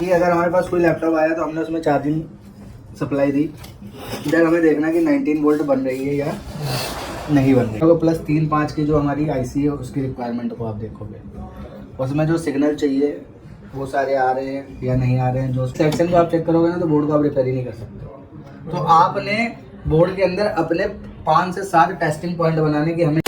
कि अगर हमारे पास कोई लैपटॉप आया तो हमने उसमें चार्जिंग सप्लाई दी, इधर हमें देखना कि 19 वोल्ट बन रही है या नहीं बन रही है। तो प्लस 3-5 की जो हमारी आईसी है उसकी रिक्वायरमेंट को आप देखोगे, उसमें जो सिग्नल चाहिए वो सारे आ रहे हैं या नहीं आ रहे हैं। जो सेक्शन को आप चेक करोगे ना तो बोर्ड को आप रिपेयर ही नहीं कर सकते। तो आपने बोर्ड के अंदर अपने 5 से 7 टेस्टिंग पॉइंट बनाने की हमें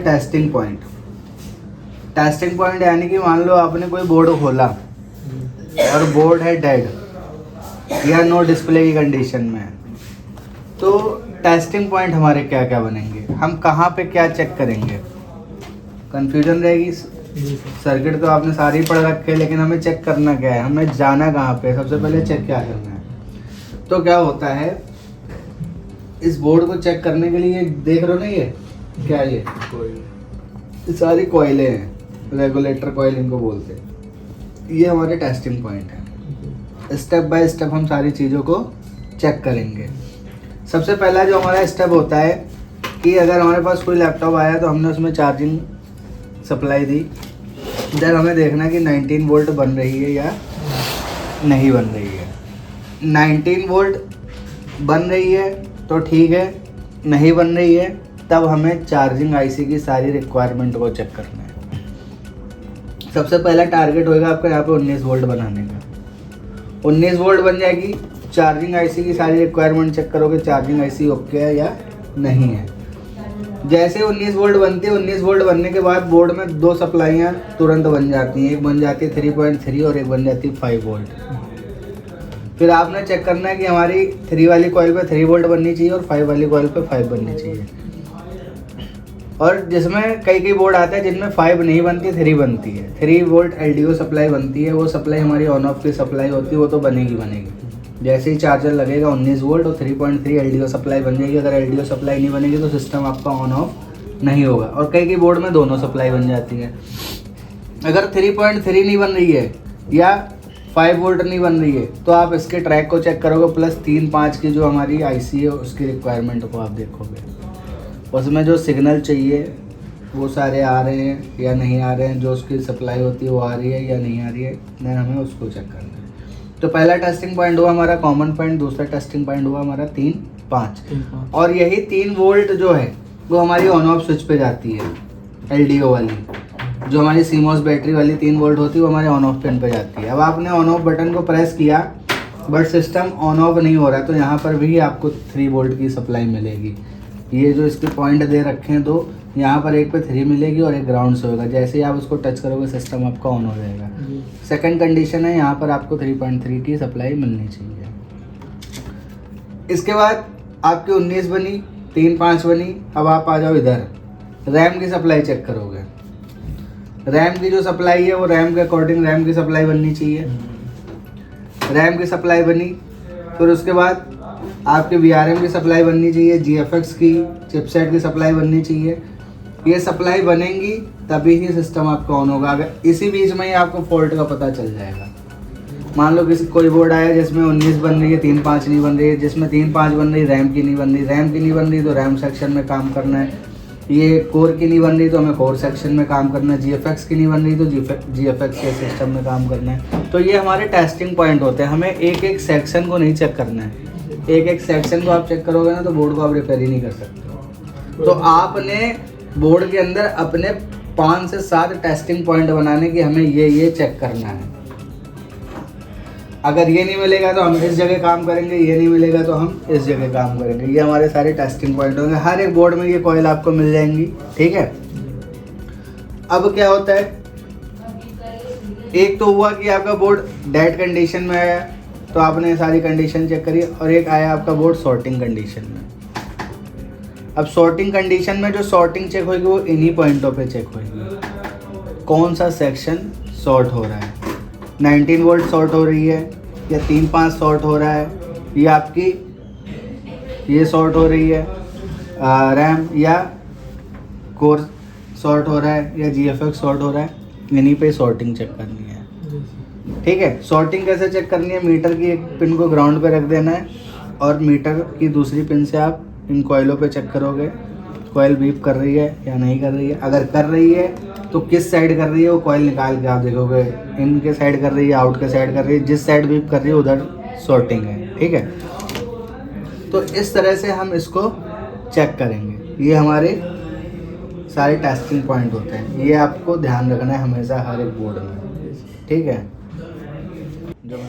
टेस्टिंग पॉइंट यानी कि मान लो आपने कोई बोर्ड खोला और बोर्ड है डेड या नो डिस्प्ले की कंडीशन में है, तो टेस्टिंग पॉइंट हमारे क्या क्या बनेंगे, हम कहाँ पे क्या चेक करेंगे। कंफ्यूजन रहेगी। सर्किट तो आपने सारी ही पढ़ रखे, लेकिन हमें चेक करना क्या है, हमें जाना कहाँ पे, सबसे पहले चेक क्या करना है। तो क्या होता है, इस बोर्ड को चेक करने के लिए देख रहे हो ना, ये क्या है, ये सारी कॉइलें हैं, रेगुलेटर कॉइल इनको बोलते हैं। ये हमारे टेस्टिंग पॉइंट है। स्टेप बाय स्टेप हम सारी चीज़ों को चेक करेंगे। सबसे पहला जो हमारा स्टेप होता है कि अगर हमारे पास कोई लैपटॉप आया तो हमने उसमें चार्जिंग सप्लाई दी, इधर हमें देखना कि 19 वोल्ट बन रही है या नहीं बन रही है। 19 वोल्ट बन रही है तो ठीक है, नहीं बन रही है तब हमें चार्जिंग आईसी की सारी रिक्वायरमेंट को चेक करना है। सबसे पहला टारगेट होगा आपका यहाँ पे 19 वोल्ट बनाने का। 19 वोल्ट बन जाएगी, चार्जिंग आईसी की सारी रिक्वायरमेंट चेक करोगे, चार्जिंग आईसी ओके है या नहीं है। जैसे 19 वोल्ट बनती है, 19 वोल्ट बनने के बाद बोर्ड में 2 सप्लाइयाँ तुरंत बन जाती हैं। एक बन जाती है 3.3 और एक बन जाती है 5 वोल्ट। फिर आपने चेक करना है कि हमारी 3 वाली कॉइल पे 3 वोल्ट बननी चाहिए और 5 वाली कॉइल पे 5 बननी चाहिए। और जिसमें कई बोर्ड आते हैं जिनमें 5 नहीं बनती, 3 बनती है। 3 वोल्ट एलडीओ सप्लाई बनती है, वो सप्लाई हमारी ऑन ऑफ की सप्लाई होती है, वो तो बनेगी। जैसे ही चार्जर लगेगा 19 वोल्ट और 3.3 एलडीओ सप्लाई बन जाएगी। अगर एलडीओ सप्लाई नहीं बनेगी तो सिस्टम आपका ऑन ऑफ नहीं होगा। और कई बोर्ड में दोनों सप्लाई बन जाती है। अगर 3.3 नहीं बन रही है या 5 वोल्ट नहीं बन रही है तो आप इसके ट्रैक को चेक करोगे, प्लस 3-5 की जो हमारी आईसी है उसकी रिक्वायरमेंट को आप देखोगे, उसमें जो सिग्नल चाहिए वो सारे आ रहे हैं या नहीं आ रहे हैं। जो उसकी सप्लाई होती है वो आ रही है या नहीं आ रही है, देन हमें उसको चेक करना है। तो पहला टेस्टिंग पॉइंट हुआ हमारा कॉमन पॉइंट, दूसरा टेस्टिंग पॉइंट हुआ हमारा 3-5। और यही 3 वोल्ट जो है वो हमारी ऑन ऑफ स्विच पे जाती है, एलडीओ वाली। जो हमारी सीमॉस बैटरी वाली 3 वोल्ट होती है वो हमारे ऑन ऑफ पिन पे जाती है। अब आपने ऑन ऑफ बटन को प्रेस किया बट सिस्टम ऑन ऑफ नहीं हो रहा है, तो यहाँ पर भी आपको 3 वोल्ट की सप्लाई मिलेगी। ये जो इसके पॉइंट दे रखे हैं, तो यहाँ पर एक पे 3 मिलेगी और एक ग्राउंड से होगा। जैसे ही आप उसको टच करोगे सिस्टम आपका ऑन हो जाएगा। सेकंड कंडीशन है, यहाँ पर आपको 3.3 की सप्लाई मिलनी चाहिए। इसके बाद आपकी 19 बनी, 3-5 बनी। अब आप आ जाओ इधर, रैम की सप्लाई चेक करोगे। रैम की जो सप्लाई है वो रैम के अकॉर्डिंग रैम की सप्लाई बननी चाहिए। रैम की सप्लाई बनी, फिर उसके बाद आपके VRM की सप्लाई बननी चाहिए, GFX की चिपसेट की सप्लाई बननी चाहिए। ये सप्लाई बनेंगी तभी ही सिस्टम आपका ऑन होगा। अगर इसी बीच में ही आपको फॉल्ट का पता चल जाएगा। मान लो कोई बोर्ड आया जिसमें 19 बन रही है, 3-5 नहीं बन रही है, जिसमें 3-5 बन रही, रैम की नहीं बन रही। रैम की नहीं बन रही तो रैम सेक्शन में काम करना है। ये कोर की नहीं बन रही तो हमें कोर सेक्शन में काम करना है। GFX की नहीं बन रही तो GFX के सिस्टम में काम करना है। तो ये हमारे टेस्टिंग पॉइंट होते हैं। हमें एक सेक्शन को नहीं चेक करना है। एक सेक्शन को आप चेक करोगे ना तो बोर्ड को आप रिपेयर ही नहीं कर सकते। तो आपने बोर्ड के अंदर अपने 5 से 7 टेस्टिंग पॉइंट बनाने की हमें ये चेक करना है। अगर ये नहीं मिलेगा तो हम इस जगह काम करेंगे, ये नहीं मिलेगा तो हम इस जगह काम करेंगे। ये हमारे सारे टेस्टिंग पॉइंट होंगे। हर एक बोर्ड में ये कॉइल आपको मिल जाएंगी, ठीक है। अब क्या होता है, एक तो हुआ कि आपका बोर्ड डेड कंडीशन में आया तो आपने सारी कंडीशन चेक करी, और एक आया आपका बोर्ड सॉर्टिंग कंडीशन में। अब सॉर्टिंग कंडीशन में जो सॉर्टिंग चेक होगी वो इन्हीं पॉइंटों पे चेक होगी। कौन सा सेक्शन सॉर्ट हो रहा है, 19 वोल्ट सॉर्ट हो रही है या 3-5 सॉर्ट हो रहा है, या आपकी ये सॉर्ट हो रही है रैम, या कोर सॉर्ट हो रहा है, या GFX सॉर्ट हो रहा है। इन्हीं पे सॉर्टिंग चेक करनी है, ठीक है। सॉर्टिंग कैसे चेक करनी है, मीटर की एक पिन को ग्राउंड पे रख देना है और मीटर की दूसरी पिन से आप इन कॉइलों पे चेक करोगे कॉइल बीप कर रही है या नहीं कर रही है। अगर कर रही है तो किस साइड कर रही है, वो कॉइल निकाल के आप देखोगे इन के साइड कर रही है, आउट के साइड कर रही है, जिस साइड बीप कर रही है उधर शॉर्टिंग है, ठीक है। तो इस तरह से हम इसको चेक करेंगे। ये हमारे सारे टेस्टिंग पॉइंट होते हैं, ये आपको ध्यान रखना है हमेशा हर एक बोर्ड में, ठीक है।